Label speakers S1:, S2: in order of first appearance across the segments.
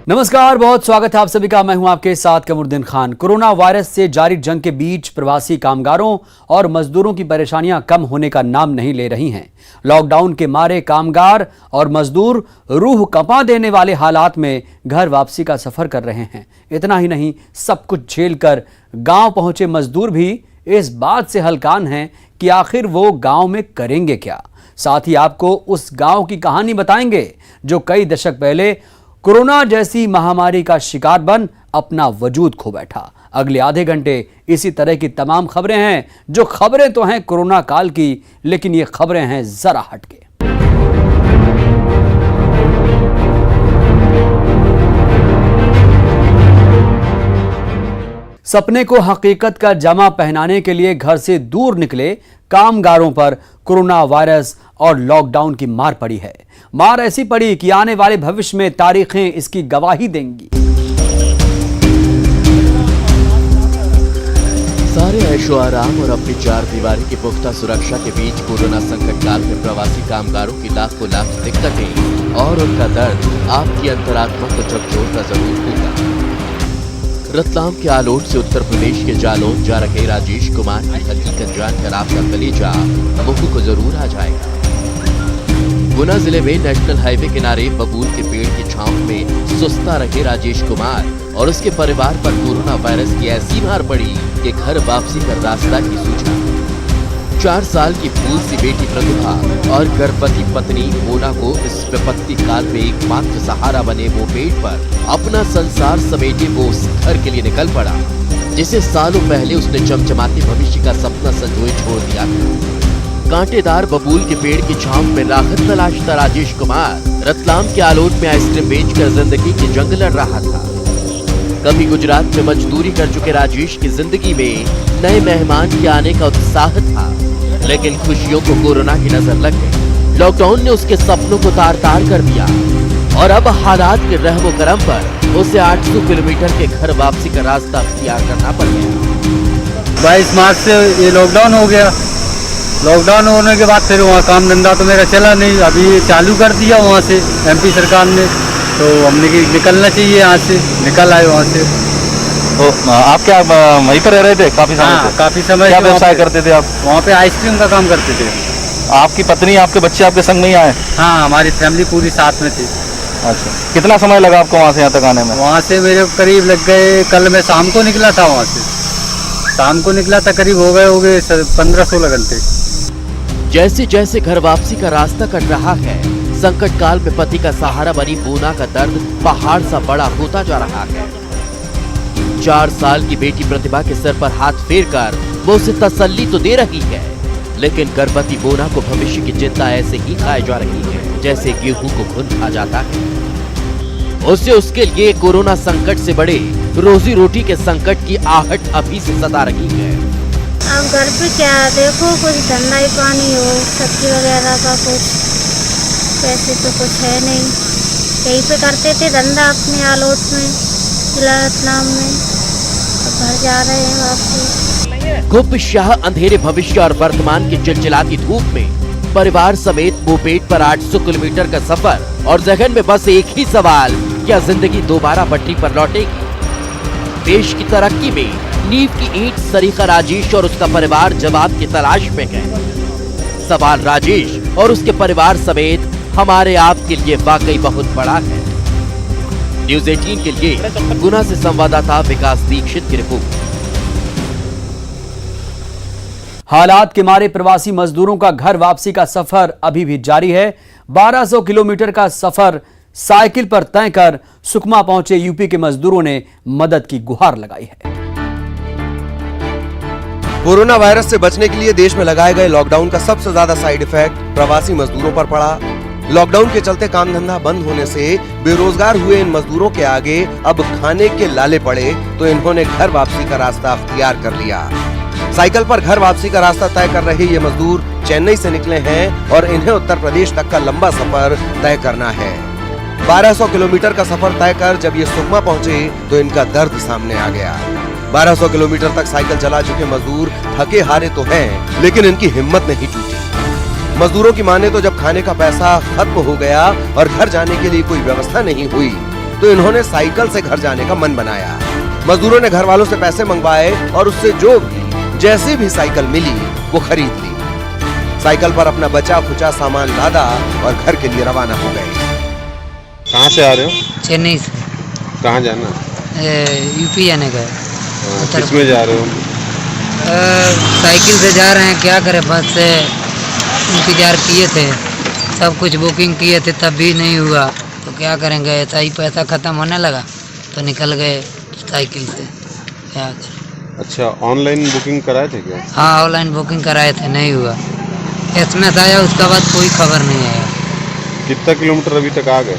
S1: नमस्कार, बहुत स्वागत है आप सभी का। मैं हूं आपके साथ कमरुद्दीन खान। कोरोना वायरस से जारी जंग के बीच प्रवासी कामगारों और मजदूरों की परेशानियां कम होने का नाम नहीं ले रही हैं। लॉकडाउन के मारे कामगार और मजदूर रूह कंपा देने वाले हालात में घर वापसी का सफर कर रहे हैं। इतना ही नहीं, सब कुछ झेलकर गांव पहुंचे मजदूर भी इस बात से हलकान हैं कि आखिर वो गांव में करेंगे क्या। साथ ही आपको उस गांव की कहानी बताएंगे जो कई दशक पहले कोरोना जैसी महामारी का शिकार बन अपना वजूद खो बैठा। अगले आधे घंटे इसी तरह की तमाम खबरें हैं, जो खबरें तो हैं कोरोना काल की, लेकिन ये खबरें हैं जरा हटके। सपने को हकीकत का जामा पहनाने के लिए घर से दूर निकले कामगारों पर कोरोना वायरस और लॉकडाउन की मार पड़ी है। मार ऐसी पड़ी कि आने वाले भविष्य में तारीखें इसकी गवाही देंगी।
S2: सारे ऐशो आराम और अपनी चार दीवारी की पुख्ता सुरक्षा के बीच कोरोना संकट काल में प्रवासी कामगारों की लाखों लाख दिक्कतें और उनका दर्द आपकी अंतरात्मा को झकझोरता जरूर होगा। रतलाम के आलोट से उत्तर प्रदेश के जालौन जा रहे राजेश कुमार की हकीकत जानकर आपका कलेजा मुंह को जरूर आ जाएगा। गुना जिले में नेशनल हाईवे किनारे बबूल के पेड़ की छांव में सुस्ता रहे राजेश कुमार और उसके परिवार पर कोरोना वायरस की ऐसी मार पड़ी कि घर वापसी का रास्ता ही सूझा। 4 साल की फूल सी बेटी प्रतिभा और गर्भवती पत्नी मोना को इस विपत्ति काल में एकमात्र सहारा बने वो पेड़ पर अपना संसार समेटे वो उस घर के लिए निकल पड़ा जिसे सालों पहले उसने चमचमाते भविष्य का सपना संजोए छोड़ दिया था। कांटेदार बबूल के पेड़ की छांव में राहत तलाशता राजेश कुमार रतलाम के आलोट में आइसक्रीम बेचकर जिंदगी की जंग लड़ रहा था। कभी गुजरात में मजदूरी कर चुके राजेश की जिंदगी में नए मेहमान के आने का उत्साह था, लेकिन खुशियों को कोरोना की नजर लग गई। लॉकडाउन ने उसके सपनों को तार-तार कर दिया और अब हालात के रहमो करम पर उसे 800 किलोमीटर के घर वापसी का रास्ता अख्तियार करना पड़ गया।
S3: 22 मार्च से ये लॉकडाउन हो गया। लॉकडाउन होने के बाद फिर वहाँ काम धंधा तो मेरा चला नहीं। अभी चालू कर दिया वहाँ से एमपी सरकार ने, तो हमने कि निकलना चाहिए यहाँ से। निकल आए वहाँ से।
S4: तो आप क्या वहीं पर रह रहे थे काफी समय?
S3: हाँ, काफी समय।
S4: क्या व्यवसाय करते थे आप?
S3: वहाँ पे आइसक्रीम का काम करते थे।
S4: आपकी पत्नी, आपके बच्चे आपके संग नहीं आए?
S3: हाँ, हमारी फैमिली पूरी साथ में थी।
S4: अच्छा, कितना समय लगा आपको वहाँ से यहाँ तक आने में?
S3: वहाँ से मेरे करीब लग गए, कल मैं शाम को निकला था वहाँ से। शाम को निकला था, करीब हो गए 15-16 घंटे।
S2: जैसे जैसे घर वापसी का रास्ता कट रहा है, संकट काल में पति का सहारा बनी मोना का दर्द पहाड़ सा बड़ा होता जा रहा है। 4 साल की बेटी प्रतिभा के सिर पर हाथ फेरकर वो उसे तसल्ली तो दे रही है, लेकिन गर्भवती मोना को भविष्य की चिंता ऐसे ही खाए जा रही है जैसे गेहूं को घुन खा जाता है। उसे उसके लिए कोरोना संकट से बड़े रोजी रोटी के संकट की आहट अभी से सता रही है।
S5: अब घर पे क्या देखो, कुछ धंधा ही पानी हो, सब्जी वगैरह का कुछ, पैसे तो कुछ है नहीं। यहीं पे करते थे धंधा अपने आलोट में, जिला रतलाम में। अब घर जा रहे हैं वापसी।
S2: गुप्त शाह अंधेरे भविष्य और वर्तमान की चिलचिलाती धूप में परिवार समेत मुंहपेट पर 800 किलोमीटर का सफर और जहन में बस एक ही सवाल, क्या जिंदगी दोबारा पटरी पर लौटेगी? देश की तरक्की में नींव की ईंट सरीखा राजेश और उसका परिवार जवाब की तलाश में है। सवाल राजेश और उसके परिवार समेत हमारे आपके लिए वाकई बहुत बड़ा है। न्यूज़ 18 के लिए गुना से संवाददाता विकास दीक्षित की रिपोर्ट।
S1: हालात के मारे प्रवासी मजदूरों का घर वापसी का सफर अभी भी जारी है। 1200 किलोमीटर का सफर साइकिल पर तय कर सुकमा पहुंचे यूपी के मजदूरों ने मदद की गुहार लगाई है।
S6: कोरोना वायरस से बचने के लिए देश में लगाए गए लॉकडाउन का सबसे ज्यादा साइड इफेक्ट प्रवासी मजदूरों पर पड़ा। लॉकडाउन के चलते काम धंधा बंद होने से बेरोजगार हुए इन मजदूरों के आगे अब खाने के लाले पड़े, तो इन्होंने घर वापसी का रास्ता अख्तियार कर लिया। साइकिल पर घर वापसी का रास्ता तय कर रहे ये मजदूर चेन्नई से निकले हैं और इन्हें उत्तर प्रदेश तक का लंबा सफर तय करना है। 1200 किलोमीटर का सफर तय कर जब ये सुकमा पहुंचे तो इनका दर्द सामने आ गया। 1200 किलोमीटर तक साइकिल चला चुके मजदूर थके हारे तो हैं, लेकिन इनकी हिम्मत नहीं टूटी। मजदूरों की माने तो जब खाने का पैसा खत्म हो गया और घर जाने के लिए कोई व्यवस्था नहीं हुई, तो तो इन्होंने साइकिल से घर जाने का मन बनाया। मजदूरों ने घर वालों से पैसे मंगवाए और उससे जो भी जैसी भी साइकिल मिली वो खरीद ली। साइकिल पर अपना बचा खुचा सामान लादा और घर के लिए रवाना हो गए।
S4: कहाँ से आ रहे हो?
S7: चेन्नई से।
S4: कहाँ जाना?
S7: यूपी जाने का है।
S4: किस में जा रहे हो?
S7: साइकिल से जा रहे हैं, क्या करें, बस से इंतजार किए थे, सब कुछ बुकिंग किए थे तब भी नहीं हुआ, तो क्या करेंगे, ऐसा ही पैसा ख़त्म होने लगा तो निकल गए साइकिल से। क्या करें।
S4: अच्छा, ऑनलाइन बुकिंग कराए थे क्या?
S7: हाँ, ऑनलाइन बुकिंग कराए थे, नहीं हुआ। एसएमएस आया, उसके बाद कोई खबर नहीं आया।
S4: कितना किलोमीटर अभी तक आ गए?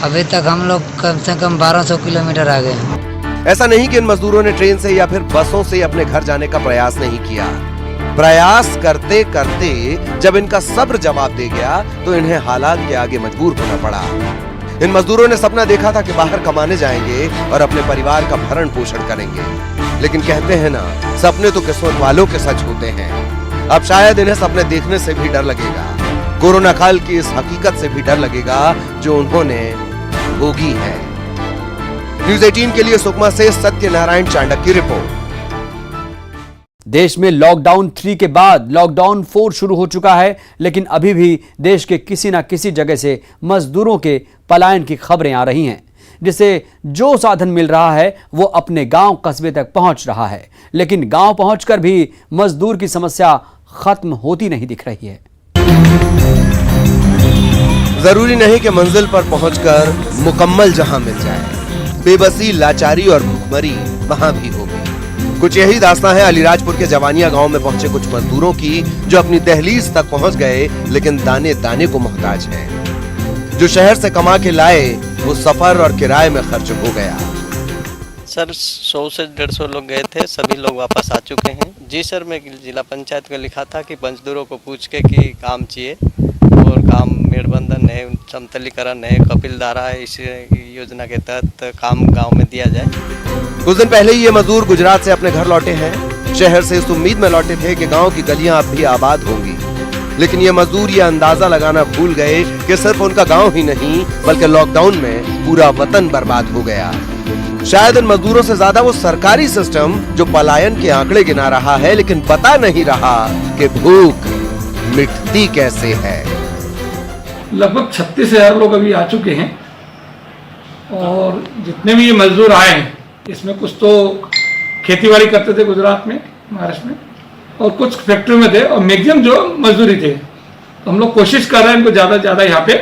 S7: अभी तक हम लोग कम से कम 1200 किलोमीटर आ गए।
S6: ऐसा नहीं कि इन मजदूरों ने ट्रेन से या फिर बसों से अपने घर जाने का प्रयास नहीं किया। प्रयास करते करते जब इनका सब्र जवाब दे गया तो इन्हें हालात के आगे मजबूर होना पड़ा। इन मजदूरों ने सपना देखा था कि बाहर कमाने जाएंगे और अपने परिवार का भरण पोषण करेंगे, लेकिन कहते हैं ना, सपने तो किस्मत वालों के सच होते हैं। अब शायद इन्हें सपने देखने से भी डर लगेगा, कोरोना काल की इस हकीकत से भी डर लगेगा जो उन्होंने भोगी है। न्यूज़ 18 के लिए सुकमा से सत्यनारायण चांडक की रिपोर्ट।
S1: देश में लॉकडाउन 3 के बाद लॉकडाउन 4 शुरू हो चुका है, लेकिन अभी भी देश के किसी न किसी जगह से मजदूरों के पलायन की खबरें आ रही हैं, जिसे जो साधन मिल रहा है वो अपने गांव कस्बे तक पहुंच रहा है, लेकिन गांव पहुंचकर भी मजदूर की समस्या खत्म होती नहीं दिख रही है।
S6: जरूरी नहीं कि मंजिल पर पहुंचकर मुकम्मल जहां मिल जाए, बेबसी, लाचारी और भूखमरी वहां भी होगी। कुछ यही दास्तां है अलीराजपुर के जवानिया गांव में पहुंचे कुछ मजदूरों की, जो अपनी दहलीज तक पहुंच गए लेकिन दाने दाने को मोहताज हैं। जो शहर से कमा के लाए वो सफर और किराए में खर्च हो गया।
S8: सर 100 से 150 लोग गए थे, सभी लोग वापस आ चुके हैं। जी सर, मैं जिला पंचायत को लिखा था कि मजदूरों को पूछ के कि काम चाहिए और काम मेड़बंधन है, समतलीकरण है, कपिलधारा है, इस योजना के तहत काम गांव में दिया जाए।
S6: कुछ दिन पहले ही ये मजदूर गुजरात से अपने घर लौटे हैं। शहर से इस उम्मीद में लौटे थे कि गांव की गलियां अब भी आबाद होंगी, लेकिन ये मजदूर ये अंदाजा लगाना भूल गए कि सिर्फ उनका गांव ही नहीं बल्कि लॉकडाउन में पूरा वतन बर्बाद हो गया। शायद इन मजदूरों से ज्यादा वो सरकारी सिस्टम जो पलायन के आंकड़े गिना रहा है, लेकिन पता नहीं रहा कि भूख मिटती कैसे है।
S9: लगभग 36,000 लोग अभी आ चुके हैं और जितने भी ये मजदूर आए हैं इसमें कुछ तो खेतीबाड़ी करते थे गुजरात में, महाराष्ट्र में, और कुछ फैक्ट्री में थे, और मैक्सिमम जो मजदूरी थे। तो हम लोग कोशिश कर रहे हैं इनको ज़्यादा से ज़्यादा यहाँ पे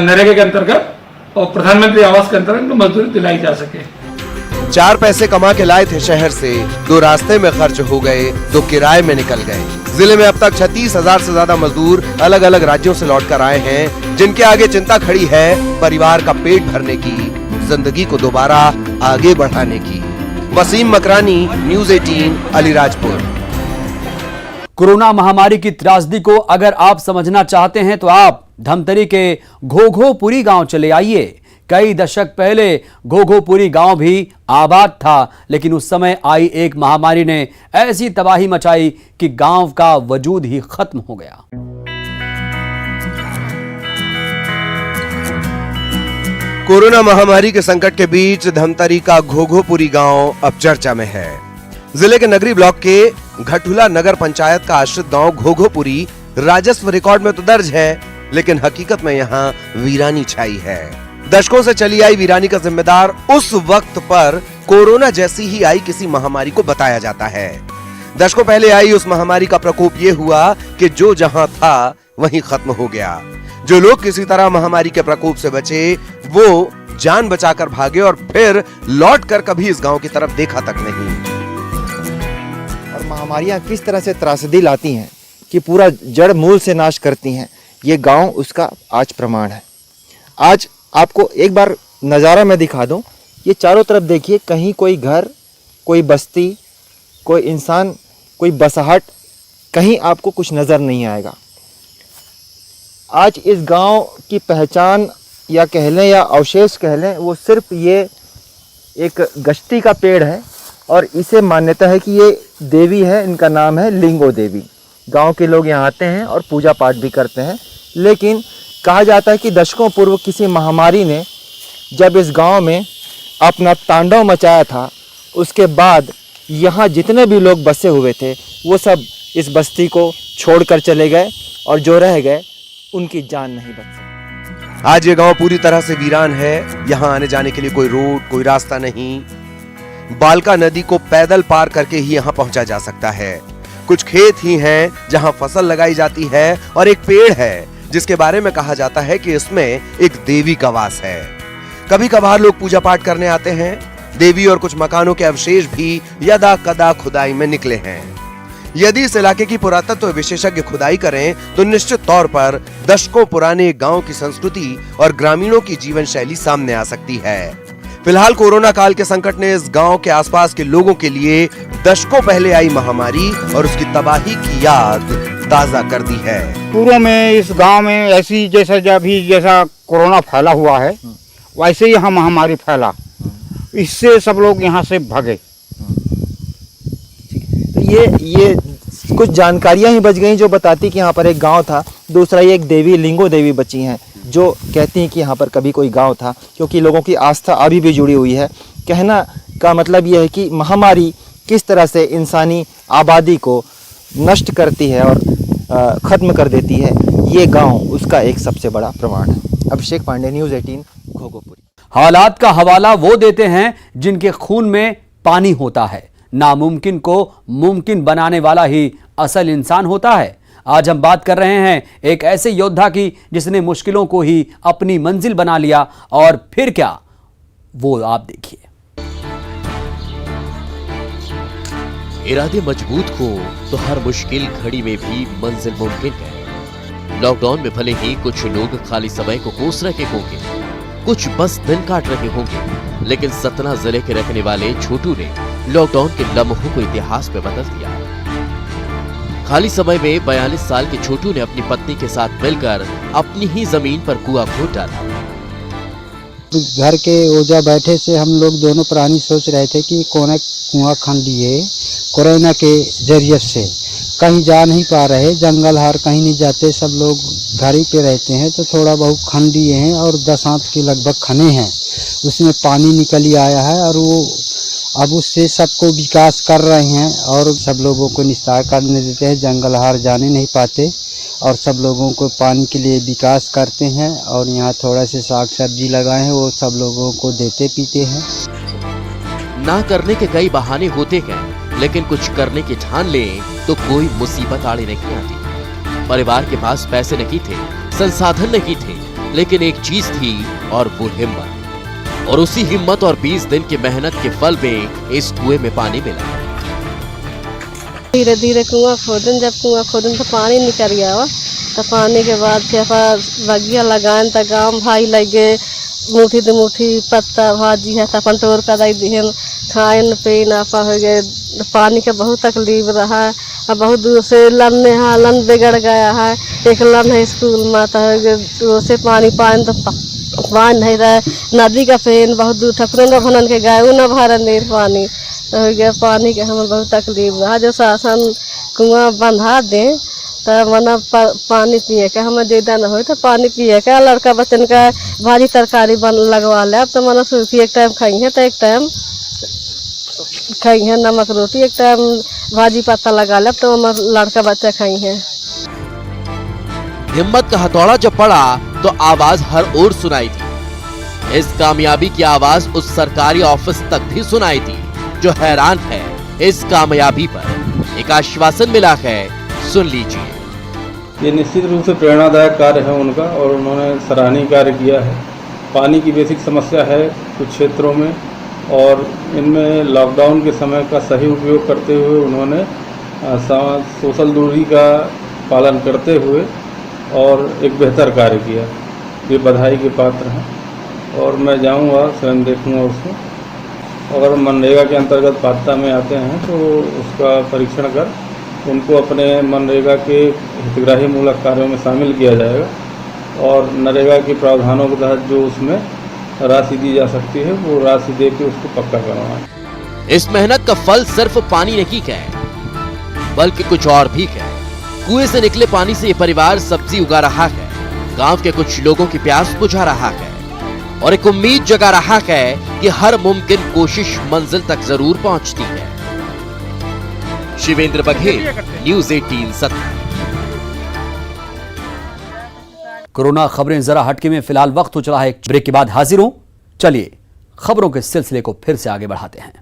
S9: नरेगा के अंतर्गत और प्रधानमंत्री आवास के अंतर्गत इनको मजदूरी दिलाई जा सके।
S6: 4 पैसे कमा के लाए थे शहर से, 2 रास्ते में खर्च हो गए, 2 किराए में निकल गए। जिले में अब तक 36,000 से ज्यादा मजदूर अलग अलग राज्यों से लौटकर आए हैं, जिनके आगे चिंता खड़ी है परिवार का पेट भरने की, जिंदगी को दोबारा आगे बढ़ाने की। वसीम मकरानी, न्यूज़ 18, अलीराजपुर।
S1: कोरोना महामारी की त्रासदी को अगर आप समझना चाहते हैं तो आप धमतरी के घोघोपुरी गांव चले आइए। कई दशक पहले घोघोपुरी गांव भी आबाद था, लेकिन उस समय आई एक महामारी ने ऐसी तबाही मचाई कि गांव का वजूद ही खत्म हो गया।
S6: कोरोना महामारी के संकट के बीच धमतरी का घोघोपुरी गांव अब चर्चा में है। जिले के नगरी ब्लॉक के घटुला नगर पंचायत का आश्रित गांव घोघोपुरी राजस्व रिकॉर्ड में तो दर्ज है, लेकिन हकीकत में यहाँ वीरानी छाई है। दशकों से चली आई वीरानी का जिम्मेदार उस वक्त पर कोरोना जैसी ही आई किसी महामारी को बताया जाता है। दशकों पहले आई उस महामारी का प्रकोप ये हुआ कि जो जहां था वहीं खत्म हो गया। जो लोग किसी तरह महामारी के प्रकोप से बचे वो जान बचाकर भागे और फिर लौट कर कभी इस गांव की तरफ देखा तक नहीं।
S10: और महामारियां किस तरह से त्रासदी लाती हैं कि पूरा जड़ मूल से नाश करती हैं, ये गांव उसका आज प्रमाण है। आज आपको एक बार नज़ारा मैं दिखा दूं, ये चारों तरफ देखिए, कहीं कोई घर, कोई बस्ती, कोई इंसान, कोई बसाहट, कहीं आपको कुछ नज़र नहीं आएगा। आज इस गांव की पहचान या कह लें या अवशेष कह लें, वो सिर्फ ये एक गश्ती का पेड़ है और इसे मान्यता है कि ये देवी है, इनका नाम है लिंगो देवी। गांव के लोग यहाँ आते हैं और पूजा पाठ भी करते हैं, लेकिन कहा जाता है कि दशकों पूर्व किसी महामारी ने जब इस गांव में अपना तांडव मचाया था, उसके बाद यहाँ जितने भी लोग बसे हुए थे वो सब इस बस्ती को छोड़कर चले गए और जो रह गए उनकी जान नहीं बच सकी।
S6: आज ये गांव पूरी तरह से वीरान है। यहाँ आने जाने के लिए कोई रोड, कोई रास्ता नहीं। बालका नदी को पैदल पार करके ही यहाँ पहुंचा जा सकता है। कुछ खेत ही हैं जहाँ फसल लगाई जाती है और एक पेड़ है जिसके बारे में कहा जाता है कि इसमें एक देवी का वास है। कभी कभार लोग पूजा पाठ करने आते हैं। देवी और कुछ मकानों के अवशेष भी यदा कदा खुदाई में निकले हैं। यदि इस इलाके की पुरातत्व विशेषज्ञ खुदाई करें तो निश्चित तौर पर दशकों पुराने गांव की संस्कृति और ग्रामीणों की जीवन शैली सामने आ सकती है। फिलहाल कोरोना काल के संकट ने इस गांव के आसपास के लोगों के लिए दशकों पहले आई महामारी और उसकी तबाही की याद ताजा कर दी है।
S11: पूर्व में इस गांव में ऐसी जैसा कोरोना फैला हुआ है वैसे ही यहाँ महामारी फैला, इससे सब लोग यहाँ से भागे।
S10: तो ये कुछ जानकारियां ही बच गई जो बताती कि यहाँ पर एक गांव था। दूसरा ये एक देवी, लिंगो देवी बची हैं जो कहती हैं कि यहाँ पर कभी कोई गांव था, क्योंकि लोगों की आस्था अभी भी जुड़ी हुई है। कहना का मतलब ये है कि महामारी किस तरह से इंसानी आबादी को नष्ट करती है और ख़त्म कर देती है, ये गांव उसका एक सबसे बड़ा प्रमाण है। अभिषेक पांडे, न्यूज़ 18, घोघोपुरी।
S1: हालात का हवाला वो देते हैं जिनके खून में पानी होता है। नामुमकिन को मुमकिन बनाने वाला ही असल इंसान होता है। आज हम बात कर रहे हैं एक ऐसे योद्धा की जिसने मुश्किलों को ही अपनी मंजिल बना लिया, और फिर क्या, वो आप देखिए।
S2: इरादे मजबूत हो तो हर मुश्किल घड़ी में भी मंजिल मुमकिन है। लॉकडाउन में भले ही कुछ लोग खाली समय को कोस रहे होंगे, कुछ बस दिन काट रहे होंगे, लेकिन सतना जिले के रहने वाले छोटू ने लॉकडाउन के लम्हों को इतिहास में बदल दिया। खाली समय में 42 साल के छोटू ने अपनी पत्नी के साथ मिलकर अपनी ही जमीन पर कुआं खोद डाला।
S12: घर के ओझा बैठे से हम लोग दोनों प्राणी सोच रहे थे कि कौन कुआं खन लिए कोरोना के जरिए से, कहीं जा नहीं पा रहे, जंगल हार कहीं नहीं जाते, सब लोग घर ही पे रहते हैं, तो थोड़ा बहुत खन दिए हैं और 10 हाथ के लगभग खने हैं। उसमें पानी निकल ही आया है और वो अब उससे सबको विकास कर रहे हैं और सब लोगों को निस्तार करने देते हैं। जंगल हार जाने नहीं पाते और सब लोगों को पानी के लिए विकास करते हैं। और यहाँ थोड़ा से साग सब्जी लगाए हैं, वो सब लोगों को देते पीते हैं।
S2: ना करने के कई बहाने होते हैं, लेकिन कुछ करने की ठान लें तो कोई मुसीबत आड़े नहीं आती। परिवार के पास पैसे नहीं थे, संसाधन नहीं थे, लेकिन एक चीज थी और वो हिम्मत। और उसी हिम्मत और 20 दिन की मेहनत के फल में इस कुएं में पानी मिला।
S5: धीरे धीरे कुआं खोदन, जब कुआं खोदन तो पानी निकल गया हो, तो पानी के बाद फिर बगिया लगाए तो गाँव भाई लगे मुठी दो मुठी पत्ता भाजी है, अपन तोड़ कर दे दिहन, खाए पे नापा हो गए। पानी का बहुत तकलीफ रहा है। अब बहुत दूर से लन में है, लन बिगड़ गया है। एक लन है स्कूल में, तो से पानी तो पानी नहीं रहा। नदी का पेन बहुत दूर ठकुर न भनन के गाय न भरन नहीं पानी, तो हो गया पानी के हमें बहुत तकलीफ रहा। जो शासन कुआं बंधा दे तो मना पानी पिए के हमें ज्यादा न हो तो पानी पिए के लड़का बच्चन का भाजी तरकारी बन लगवा ले। अब तो मना सूखी एक टाइम खाई है तो एक टाइम खाई है नमक रोटी, एक टाइम भाजी पत्ता लगा ले, तो लड़का बच्चा खाई है।
S2: हिम्मत का हथौड़ा जब पड़ा तो आवाज हर ओर सुनाई थी। इस कामयाबी की आवाज उस सरकारी ऑफिस तक भी सुनाई थी जो हैरान है इस कामयाबी पर। एक आश्वासन मिला है, सुन लीजिए।
S3: ये निश्चित रूप से प्रेरणादायक कार्य है उनका और उन्होंने सराहनीय कार्य किया है। पानी की बेसिक समस्या है कुछ क्षेत्रों में और इनमें लॉकडाउन के समय का सही उपयोग करते हुए उन्होंने सोशल दूरी का पालन करते हुए और एक बेहतर कार्य किया। ये बधाई के पात्र हैं और मैं जाऊंगा, स्वयं देखूंगा उसको। अगर मनरेगा के अंतर्गत पात्रता में आते हैं तो उसका परीक्षण कर उनको अपने मनरेगा के हितग्राही मूलक कार्यों में शामिल किया जाएगा और नरेगा के प्रावधानों के तहत जो उसमें राशि दी जा सकती है वो राशि दे के उसको पक्का करवाएं।
S2: इस मेहनत का फल सिर्फ पानी नहीं है बल्कि कुछ और भी है। कुएं से निकले पानी से ये परिवार सब्जी उगा रहा है, गांव के कुछ लोगों की प्यास बुझा रहा है और एक उम्मीद जगा रहा है कि हर मुमकिन कोशिश मंजिल तक जरूर पहुंचती है। शिवेंद्र बघेल, न्यूज़ 18 सतना।
S1: कोरोना खबरें जरा हटके में फिलहाल वक्त हो चला है ब्रेक के बाद हाजिर हूं। चलिए खबरों के सिलसिले को फिर से आगे बढ़ाते हैं।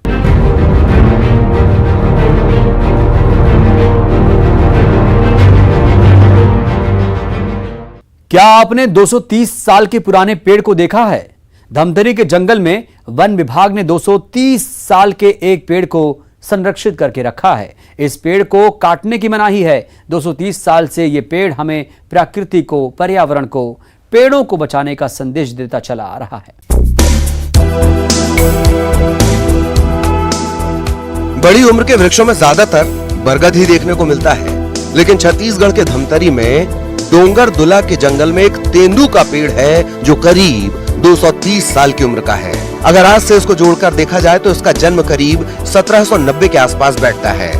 S1: क्या आपने 230 साल के पुराने पेड़ को देखा है? धमतरी के जंगल में वन विभाग ने 230 साल के एक पेड़ को संरक्षित करके रखा है। इस पेड़ को काटने की मनाही है। 230 साल से ये पेड़ हमें प्रकृति को, पर्यावरण को, पेड़ों को बचाने का संदेश देता चला आ रहा है।
S6: बड़ी उम्र के वृक्षों में ज्यादातर बरगद ही देखने को मिलता है, लेकिन छत्तीसगढ़ के धमतरी में डोंगर दुला के जंगल में एक तेंदू का पेड़ है जो करीब 230 साल की उम्र का है। अगर आज से इसको जोड़कर देखा जाए तो इसका जन्म करीब 1790 के आसपास बैठता है।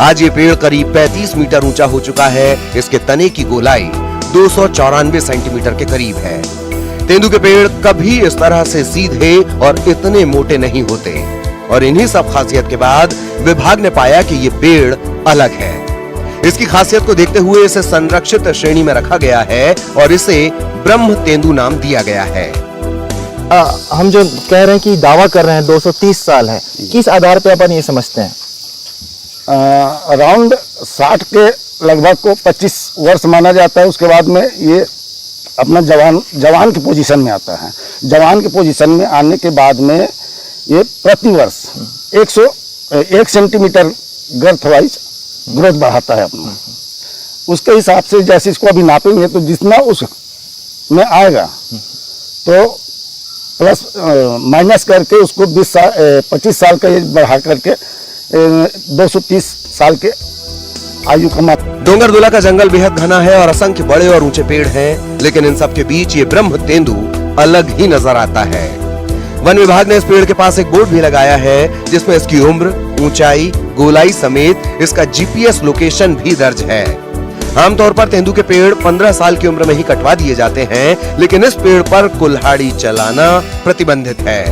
S6: आज ये पेड़ करीब 35 मीटर ऊंचा हो चुका है। इसके तने की गोलाई 294 सेंटीमीटर के करीब है। तेंदू के पेड़ कभी इस तरह से सीधे और इतने मोटे नहीं होते, और इन्हीं सब खासियत के बाद विभाग ने पाया कि ये पेड़ अलग है। इसकी खासियत को देखते हुए इसे संरक्षित श्रेणी में रखा गया है और इसे ब्रह्म तेंदू नाम दिया गया है।
S10: हम जो कह रहे हैं कि दावा कर रहे हैं 230 साल है, किस आधार पे अपन ये समझते हैं?
S11: अराउंड 60 के लगभग को 25 वर्ष माना जाता है। उसके बाद में ये अपना जवान की पोजीशन में आता है। जवान की पोजीशन में आने के बाद में ये प्रति वर्ष 101 सेंटीमीटर गर्थ वाइज ग्रोथ बढ़ाता है अपना। उसके हिसाब से जैसे इसको अभी नापेंगे तो जितना उस में आएगा तो प्लस माइनस करके उसको 25 साल का एज बढ़ा करके 230 साल के आयु का माप।
S6: डोंगर दुला का जंगल बेहद घना है और असंख्य बड़े और ऊंचे पेड़ हैं, लेकिन इन सब के बीच ये ब्रह्म तेंदू अलग ही नजर आता है। वन विभाग ने इस पेड़ के पास एक बोर्ड भी लगाया है जिसमें इसकी उम्र, ऊंचाई, गोलाई समेत इसका जीपीएस लोकेशन भी दर्ज है। आमतौर पर तेंदू के पेड़ 15 साल की उम्र में ही कटवा दिए जाते हैं, लेकिन इस पेड़ पर कुल्हाड़ी चलाना प्रतिबंधित है।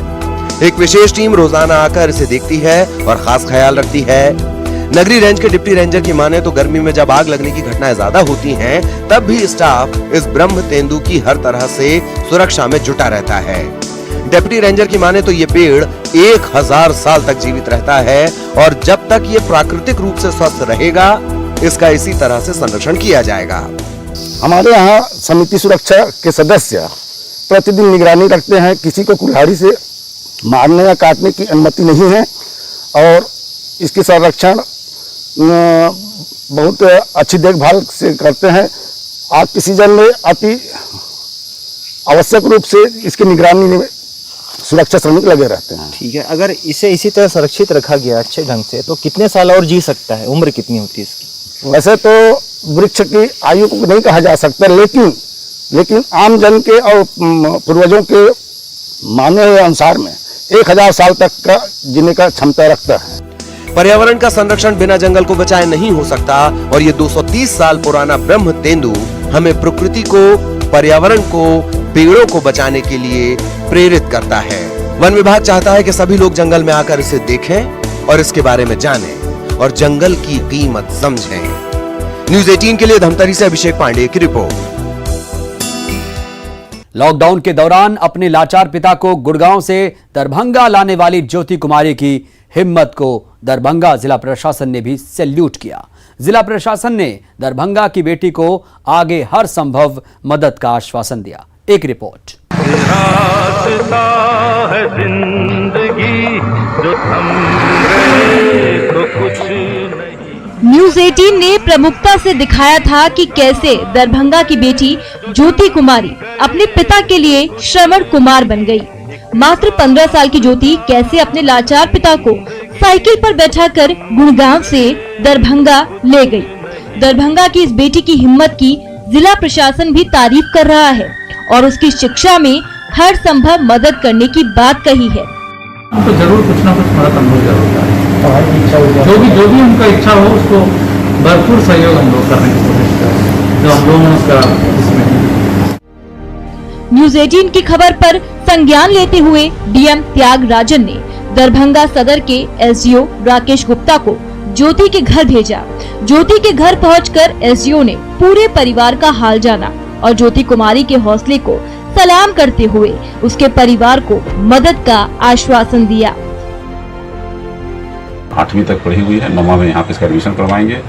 S6: एक विशेष टीम रोजाना आकर इसे देखती है और खास ख्याल रखती है। नगरी रेंज के डिप्टी रेंजर की माने तो गर्मी में जब आग लगने की घटनाएं ज्यादा होती हैं, तब भी स्टाफ इस ब्रह्म तेंदू की हर तरह से सुरक्षा में जुटा रहता है। डिप्टी रेंजर की माने तो ये पेड़ 1000 साल तक जीवित रहता है और जब तक ये प्राकृतिक रूप से स्वस्थ रहेगा इसका इसी तरह से संरक्षण किया जाएगा।
S11: हमारे यहाँ समिति सुरक्षा के सदस्य प्रतिदिन निगरानी रखते हैं। किसी को कुल्हाड़ी से मारने या काटने की अनुमति नहीं है और इसकी संरक्षण बहुत अच्छी देखभाल से करते हैं। आग के सीजन में अति आवश्यक रूप से इसकी निगरानी में सुरक्षा श्रमिक लगे रहते हैं।
S10: ठीक है, अगर इसे इसी तरह सुरक्षित रखा गया अच्छे ढंग से तो कितने साल और जी सकता है? उम्र कितनी होती है इसकी?
S11: वैसे तो वृक्ष की आयु को नहीं कहा जा सकता, लेकिन आम जन के और पूर्वजों के माने हुए अनुसार में 1000 साल तक का जीने का क्षमता रखता है।
S6: पर्यावरण का संरक्षण बिना जंगल को बचाए नहीं हो सकता और ये 230 साल पुराना ब्रह्म तेंदू हमें प्रकृति को, पर्यावरण को, पेड़ों को बचाने के लिए प्रेरित करता है। वन विभाग चाहता है कि सभी लोग जंगल में आकर इसे देखें और इसके बारे में जानें और जंगल की कीमत समझें। न्यूज़ 18 के लिए धमतरी से अभिषेक पांडे की रिपोर्ट।
S1: लॉकडाउन के दौरान अपने लाचार पिता को गुड़गांव से दरभंगा लाने वाली ज्योति कुमारी की हिम्मत को दरभंगा जिला प्रशासन ने भी सैल्यूट किया। जिला प्रशासन ने दरभंगा की बेटी को आगे हर संभव मदद का आश्वासन दिया। एक रिपोर्ट।
S13: न्यूज़ 18 ने प्रमुखता से दिखाया था कि कैसे दरभंगा की बेटी ज्योति कुमारी अपने पिता के लिए श्रवण कुमार बन गई। मात्र 15 साल की ज्योति कैसे अपने लाचार पिता को साइकिल पर बैठाकर गुड़गांव से दरभंगा ले गई। दरभंगा की इस बेटी की हिम्मत की जिला प्रशासन भी तारीफ कर रहा है और उसकी शिक्षा में हर संभव मदद करने की बात कही है।
S9: तो जरूर कुछ ना कुछ मदद हम लोग जरूर करें। जो भी उनका इच्छा हो उसको भरपूर सहयोग हम लोग करने की कोशिश करें जो हम लोगों का इसमें।
S13: न्यूज़ 18 की खबर पर संज्ञान लेते हुए डीएम त्यागराजन ने दरभंगा सदर के एसडीओ राकेश गुप्ता को ज्योति के घर भेजा। ज्योति के घर पहुंचकर एसडीओ ने पूरे परिवार का हाल जाना और ज्योति कुमारी के हौसले को सलाम करते हुए उसके परिवार को मदद का आश्वासन दिया।
S14: 8वीं तक पढ़ी हुई है, 9वां में यहाँ पे इसका एडमिशन करवाएंगे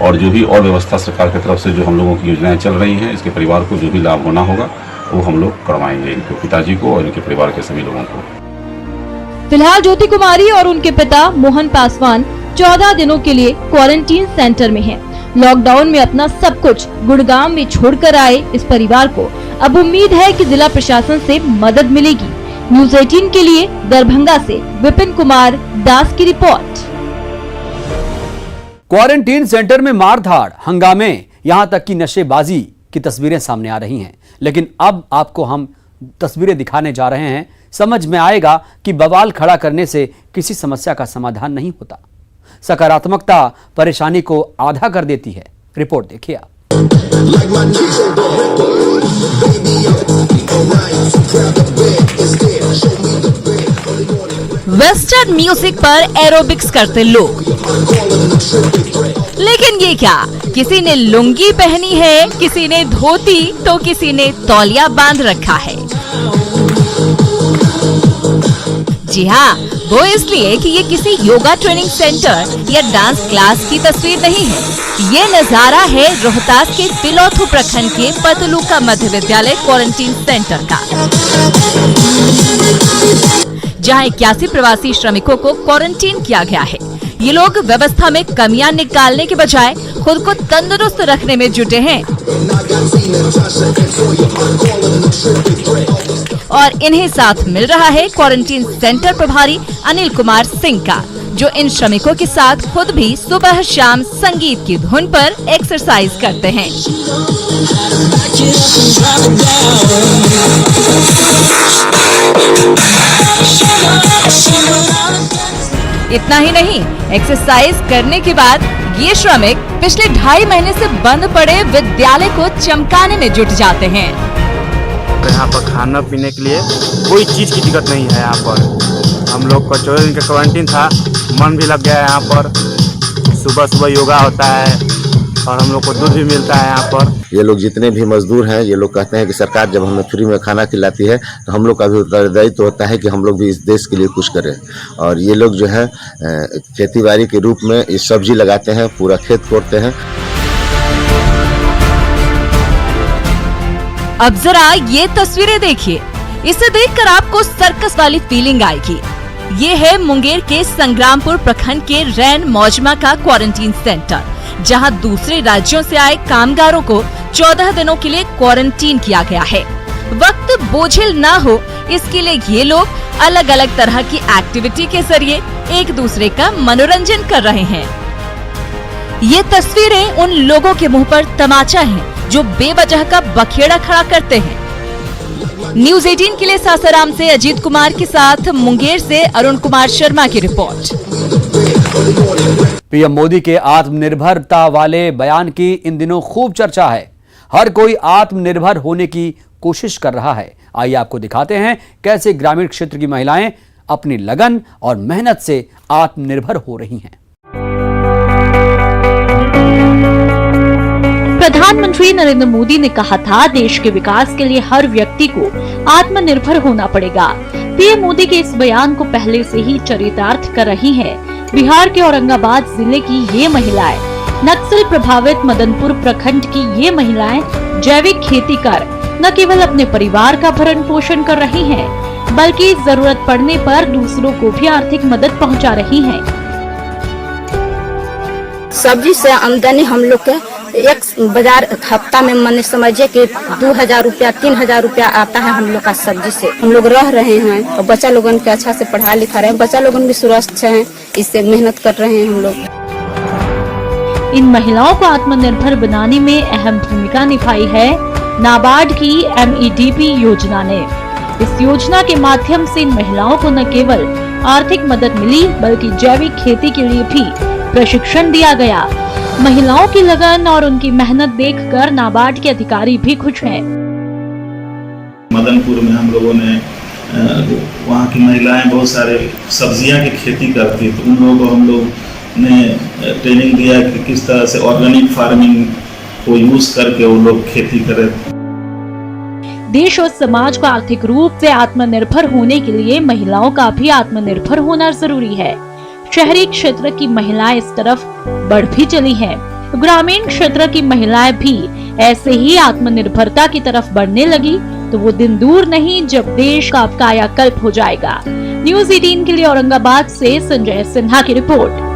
S14: और जो भी और व्यवस्था सरकार की तरफ से जो हम लोगों की योजनाएं चल रही हैं, इसके परिवार को जो भी लाभ होना होगा वो हम लोग करवाएंगे, इनके पिताजी को और इनके परिवार के सभी लोगों को।
S13: फिलहाल ज्योति कुमारी और उनके पिता मोहन पासवान 14 दिनों के लिए क्वारंटीन सेंटर में हैं। लॉकडाउन में अपना सब कुछ गुड़गांव में छोड़कर आए इस परिवार को अब उम्मीद है कि जिला प्रशासन से मदद मिलेगी। न्यूज़ 18 के लिए दरभंगा से विपिन कुमार दास की रिपोर्ट।
S1: क्वारंटीन सेंटर में मारधाड़, हंगामे, यहां तक कि नशेबाजी की तस्वीरें सामने आ रही हैं। लेकिन अब आपको हम तस्वीरें दिखाने जा रहे हैं, समझ में आएगा कि बवाल खड़ा करने से किसी समस्या का समाधान नहीं होता। सकारात्मकता परेशानी को आधा कर देती है। रिपोर्ट देखिए आप।
S13: वेस्टर्न म्यूजिक पर एरोबिक्स करते लोग, लेकिन ये क्या, किसी ने लुंगी पहनी है, किसी ने धोती तो किसी ने तौलिया बांध रखा है। जी हाँ, वो इसलिए कि ये किसी योगा ट्रेनिंग सेंटर या डांस क्लास की तस्वीर नहीं है। ये नजारा है रोहतास के तिलौथू प्रखंड के पतलूका मध्य विद्यालय क्वारंटीन सेंटर का, जहां 81 प्रवासी श्रमिकों को क्वारंटीन किया गया है। ये लोग व्यवस्था में कमियां निकालने के बजाय खुद को तंदुरुस्त रखने में जुटे हैं और इन्हें साथ मिल रहा है क्वारंटीन सेंटर प्रभारी अनिल कुमार सिंह का, जो इन श्रमिकों के साथ खुद भी सुबह शाम संगीत की धुन पर एक्सरसाइज करते हैं। इतना ही नहीं, एक्सरसाइज करने के बाद ये श्रमिक पिछले 2.5 महीने से बंद पड़े विद्यालय को चमकाने में जुट जाते हैं।
S15: यहाँ पर खाना पीने के लिए कोई चीज की दिक्कत नहीं है। यहाँ पर हम लोग का 14 दिन का क्वारंटीन था, मन भी लग गया है। यहाँ पर सुबह सुबह योगा होता है और हम लोग को दूध भी मिलता है। यहाँ पर
S16: ये लोग जितने भी मजदूर हैं, ये लोग कहते हैं कि सरकार जब हमें फ्री में खाना खिलाती है तो हम लोग का भी उत्तरदायित्व तो होता है कि हम लोग भी इस देश के लिए कुछ करें। और ये लोग जो है खेतीबाड़ी के रूप में ये सब्जी लगाते हैं, पूरा खेत कोड़ते हैं।
S13: अब जरा ये तस्वीरें देखिए, इसे देखकर आपको सर्कस वाली फीलिंग आएगी। ये है मुंगेर के संग्रामपुर प्रखंड के रैन मौजमा का क्वारंटीन सेंटर, जहां दूसरे राज्यों से आए कामगारों को 14 दिनों के लिए क्वारंटीन किया गया है। वक्त बोझिल ना हो इसके लिए ये लोग अलग अलग तरह की एक्टिविटी के जरिए एक दूसरे का मनोरंजन कर रहे हैं। ये तस्वीरें उन लोगों के मुंह पर तमाचा है जो बेवजह का बखेड़ा खड़ा करते हैं। न्यूज़ 18 के लिए सासाराम से अजीत कुमार के साथ मुंगेर से अरुण कुमार शर्मा की रिपोर्ट।
S1: पीएम मोदी के आत्मनिर्भरता वाले बयान की इन दिनों खूब चर्चा है। हर कोई आत्मनिर्भर होने की कोशिश कर रहा है। आइए आपको दिखाते हैं कैसे ग्रामीण क्षेत्र की महिलाएं अपनी लगन और मेहनत से आत्मनिर्भर हो रही हैं।
S13: प्रधानमंत्री नरेंद्र मोदी ने कहा था, देश के विकास के लिए हर व्यक्ति को आत्मनिर्भर होना पड़ेगा। पीएम मोदी के इस बयान को पहले से ही चरितार्थ कर रही हैं बिहार के औरंगाबाद जिले की ये महिलाएं। नक्सल प्रभावित मदनपुर प्रखंड की ये महिलाएं जैविक खेती कर न केवल अपने परिवार का भरण पोषण कर रही हैं, बल्कि जरूरत पड़ने पर दूसरों को भी आर्थिक मदद पहुंचा रही हैं।
S17: सब्जी से आमदनी हम लोग के एक बाजार हफ्ता में मन समझिए कि 2000 रुपया 3000 रुपया आता है हम लोग का सब्जी से। हम लोग रह रहे हैं और बच्चा लोगन के अच्छा से पढ़ा लिखा रहे हैं, बच्चा लोगन भी सुरक्षित हैं, इससे मेहनत कर रहे हैं हम लोग।
S13: इन महिलाओं को आत्मनिर्भर बनाने में अहम भूमिका निभाई है नाबार्ड की MEDP योजना ने। इस योजना के माध्यम से इन महिलाओं को न केवल आर्थिक मदद मिली बल्कि जैविक खेती के लिए भी प्रशिक्षण दिया गया। महिलाओं की लगन और उनकी मेहनत देखकर नाबार्ड के अधिकारी भी खुश हैं।
S18: मदनपुर में हम लोगों ने वहाँ की महिलाएं बहुत सारे सब्जियां की खेती करती, तो उन लोगों को हम लोग ने ट्रेनिंग दिया कि किस तरह से ऑर्गेनिक फार्मिंग को यूज करके वो लोग खेती करें।
S13: देश और समाज को आर्थिक रूप से आत्मनिर्भर होने के लिए महिलाओं का भी आत्मनिर्भर होना जरूरी है। शहरी क्षेत्र की महिलाएं इस तरफ बढ़ भी चली हैं। ग्रामीण क्षेत्र की महिलाएं भी ऐसे ही आत्मनिर्भरता की तरफ बढ़ने लगी तो वो दिन दूर नहीं जब देश का कायाकल्प हो जाएगा। न्यूज़ 18 के लिए औरंगाबाद से संजय सिन्हा की रिपोर्ट।